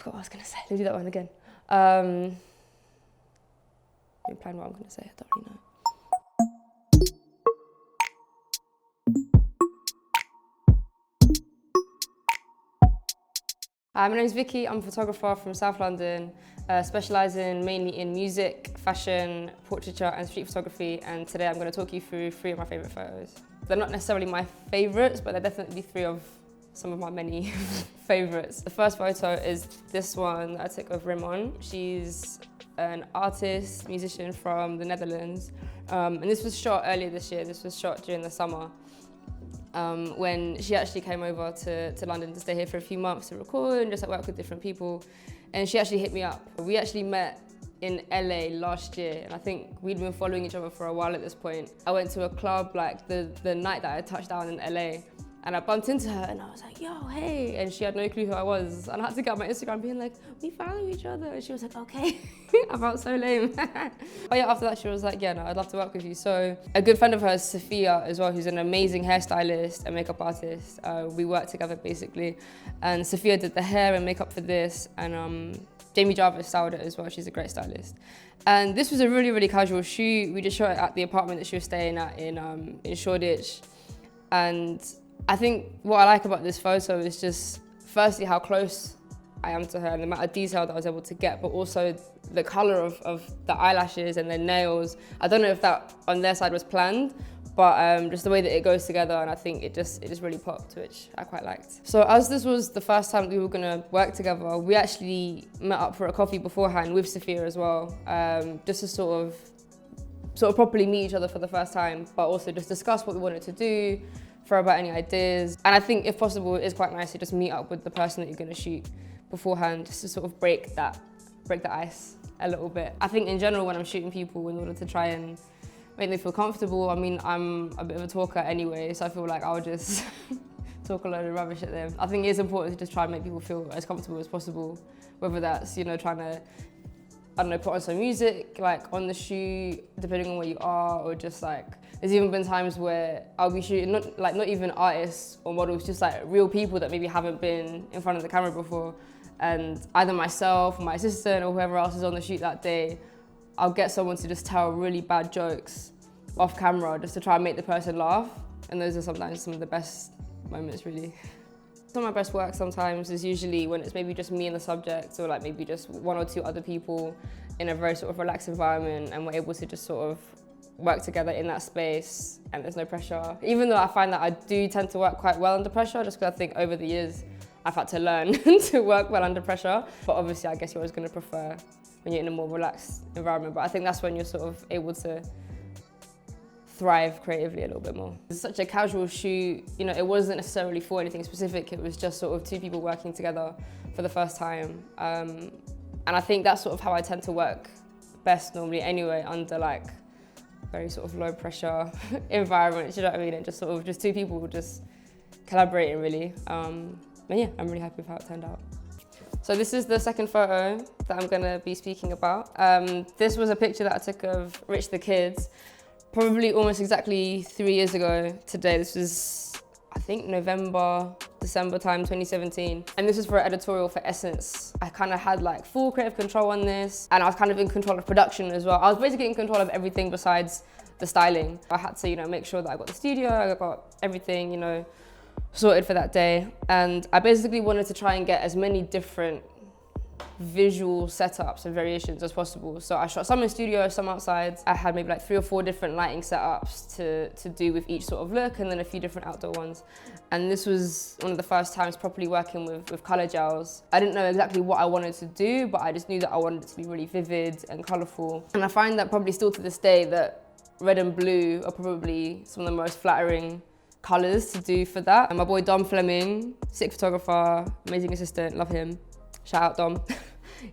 forgot what I was gonna say. Let me do that one again. I'm planning what I'm gonna say, I don't really know. Hi, my name's Vicky, I'm a photographer from South London, specialising mainly in music, fashion, portraiture and street photography, and today I'm going to talk you through 3 of my favourite photos. They're not necessarily my favourites, but they're definitely 3 of some of my many favourites. The first photo is this one that I took of RIMON. She's an artist, musician from the Netherlands, and this was shot earlier this year. This was shot during the summer. When she actually came over to London to stay here for a few months to record and just work with different people. And she actually hit me up. We actually met in LA last year, and I think we'd been following each other for a while at this point. I went to a club like the night that I touched down in LA, and I bumped into her and I was like, yo, hey, and she had no clue who I was. And I had to get on my Instagram being like, we follow each other. And she was like, okay. I felt so lame. But yeah, after that she was like, yeah, no, I'd love to work with you. So a good friend of hers, Sophia, as well, who's an amazing hairstylist and makeup artist. We worked together basically. And Sophia did the hair and makeup for this, and Jamie Jarvis styled it as well. She's a great stylist. And this was a really, really casual shoot. We just shot it at the apartment that she was staying at in Shoreditch. And I think what I like about this photo is just, firstly, how close I am to her and the amount of detail that I was able to get, but also the colour of the eyelashes and the nails. I don't know if that on their side was planned, but just the way that it goes together, and I think it just really popped, which I quite liked. So as this was the first time we were gonna work together, we actually met up for a coffee beforehand with Sophia as well, just to sort of properly meet each other for the first time, but also just discuss what we wanted to do, throw about any ideas. And I think if possible, it is quite nice to just meet up with the person that you're gonna shoot beforehand, just to sort of break the ice a little bit. I think in general, when I'm shooting people, in order to try and make them feel comfortable, I mean, I'm a bit of a talker anyway, so I feel like I'll just talk a load of rubbish at them. I think it's important to just try and make people feel as comfortable as possible, whether that's, you know, trying to, I don't know, put on some music, like on the shoot, depending on where you are, or just like, there's even been times where I'll be shooting, not even artists or models, just like real people that maybe haven't been in front of the camera before. And either myself, or my assistant, or whoever else is on the shoot that day, I'll get someone to just tell really bad jokes off camera just to try and make the person laugh. And those are sometimes some of the best moments, really. Some of my best work sometimes is usually when it's maybe just me and the subject, or like maybe just 1 or 2 other people in a very sort of relaxed environment, and we're able to just sort of work together in that space and there's no pressure. Even though I find that I do tend to work quite well under pressure, just because I think over the years I've had to learn to work well under pressure. But obviously I guess you're always going to prefer when you're in a more relaxed environment. But I think that's when you're sort of able to thrive creatively a little bit more. It's such a casual shoot, you know, it wasn't necessarily for anything specific, it was just sort of 2 people working together for the first time. And I think that's sort of how I tend to work best normally anyway, under like very sort of low pressure environment, you know what I mean? And just sort of just 2 people just collaborating really. But yeah, I'm really happy with how it turned out. So this is the second photo that I'm gonna be speaking about. This was a picture that I took of Rich the Kid, probably almost exactly 3 years ago today. This was, I think, November, December time, 2017. And this was for an editorial for Essence. I kind of had like full creative control on this, and I was kind of in control of production as well. I was basically in control of everything besides the styling. I had to, you know, make sure that I got the studio, I got everything, you know, sorted for that day. And I basically wanted to try and get as many different visual setups and variations as possible. So I shot some in studio, some outside. I had maybe like 3 or 4 different lighting setups to do with each sort of look, and then a few different outdoor ones. And this was one of the first times properly working with colour gels. I didn't know exactly what I wanted to do, but I just knew that I wanted it to be really vivid and colourful. And I find that probably still to this day that red and blue are probably some of the most flattering colours to do for that. And my boy Dom Fleming, sick photographer, amazing assistant, love him. Shout out Dom.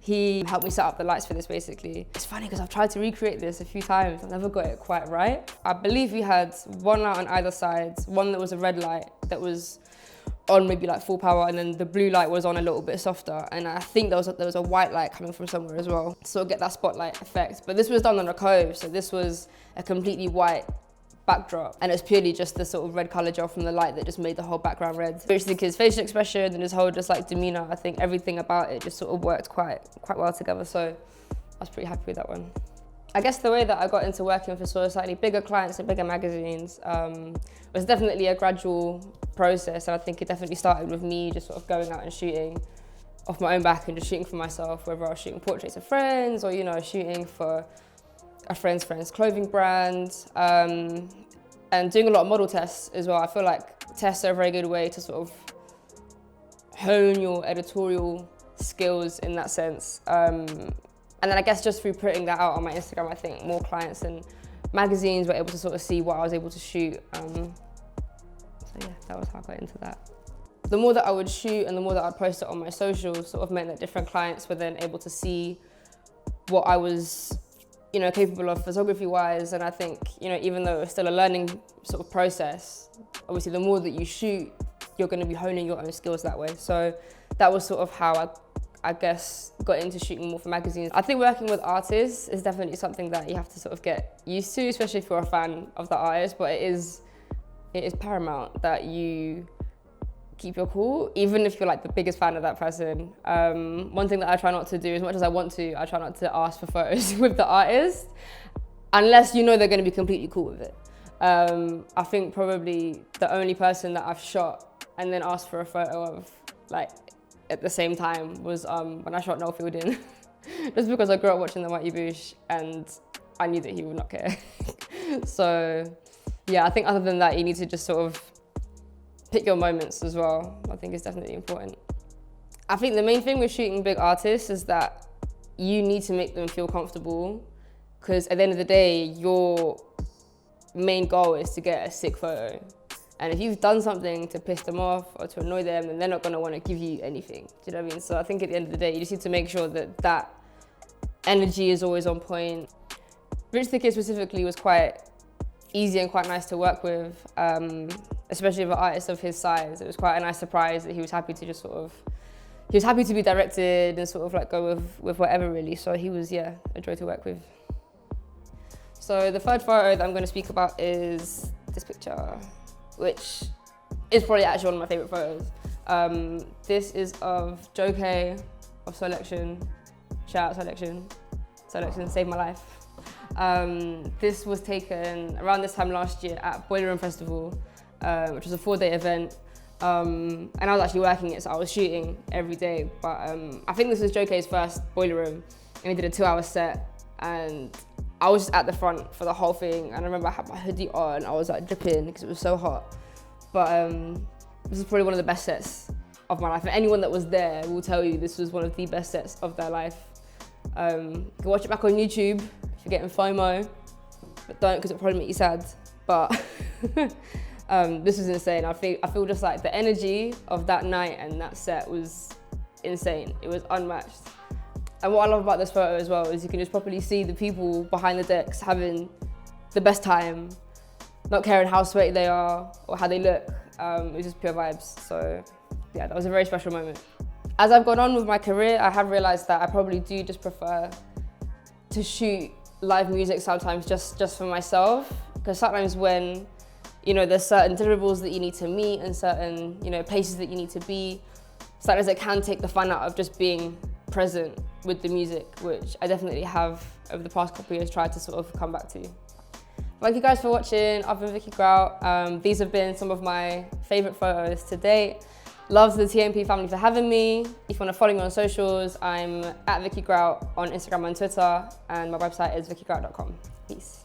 He helped me set up the lights for this basically. It's funny because I've tried to recreate this a few times. I've never got it quite right. I believe we had 1 light on either side, one that was a red light that was on maybe like full power, and then the blue light was on a little bit softer. And I think there was a white light coming from somewhere as well, to sort of get that spotlight effect. But this was done on a cove, so this was a completely white backdrop, and it's purely just the sort of red colour gel from the light that just made the whole background red. Which the kid's facial expression and his whole just like demeanour, I think everything about it just sort of worked quite well together, so I was pretty happy with that one. I guess the way that I got into working for sort of slightly bigger clients and bigger magazines was definitely a gradual process, and I think it definitely started with me just sort of going out and shooting off my own back and just shooting for myself, whether I was shooting portraits of friends or, you know, shooting for a friend's clothing brand, and doing a lot of model tests as well. I feel like tests are a very good way to sort of hone your editorial skills in that sense. And then I guess just through putting that out on my Instagram, I think more clients and magazines were able to sort of see what I was able to shoot. So yeah, that was how I got into that. The more that I would shoot and the more that I'd post it on my socials sort of meant that different clients were then able to see what I was, you know, capable of photography-wise. And I think, you know, even though it's still a learning sort of process, obviously the more that you shoot, you're going to be honing your own skills that way. So that was sort of how I guess got into shooting more for magazines. I think working with artists is definitely something that you have to sort of get used to, especially if you're a fan of the artist, but it is paramount that you keep your cool, even if you're like the biggest fan of that person. One thing that I try not to do, as much as I want to, I try not to ask for photos with the artist, unless you know they're going to be completely cool with it. I think probably the only person that I've shot and then asked for a photo of, like, at the same time was when I shot Noel Fielding. Just because I grew up watching the Mighty Boosh and I knew that he would not care. So yeah, I think other than that, you need to just sort of pick your moments as well. I think it's definitely important. I think the main thing with shooting big artists is that you need to make them feel comfortable, because at the end of the day, your main goal is to get a sick photo. And if you've done something to piss them off or to annoy them, then they're not going to want to give you anything. Do you know what I mean? So I think at the end of the day, you just need to make sure that that energy is always on point. Rich the Kid specifically was quite easy and quite nice to work with, especially with an artist of his size. It was quite a nice surprise that he was happy to just sort of, he was happy to be directed and sort of like go with whatever really. So he was, yeah, a joy to work with. So the third photo that I'm going to speak about is this picture, which is probably actually one of my favourite photos. This is of Joe K of Selection. Shout out Selection. Selection saved my life. This was taken around this time last year at Boiler Room Festival, which was a 4-day event. And I was actually working it, so I was shooting every day. But I think this was Joe K's first Boiler Room, and we did a 2-hour set. And I was just at the front for the whole thing, and I remember I had my hoodie on, I was like dripping because it was so hot. But this is probably one of the best sets of my life, and anyone that was there will tell you this was one of the best sets of their life. You can watch it back on YouTube if you're getting FOMO, but don't, because it'll probably make you sad. But this is insane. I feel just like the energy of that night and that set was insane. It was unmatched. And what I love about this photo as well is you can just properly see the people behind the decks having the best time, not caring how sweaty they are or how they look. It was just pure vibes. So yeah, that was a very special moment. As I've gone on with my career, I have realized that I probably do just prefer to shoot live music sometimes just for myself. Because sometimes when, you know, there's certain deliverables that you need to meet and certain, you know, places that you need to be, sometimes it can take the fun out of just being present with the music, which I definitely have over the past couple of years tried to sort of come back to. Thank you guys for watching. I've been Vicky Grout. These have been some of my favourite photos to date. Love to the TMP family for having me. If you want to follow me on socials, I'm at Vicky Grout on Instagram and Twitter, and my website is vickygrout.com. Peace.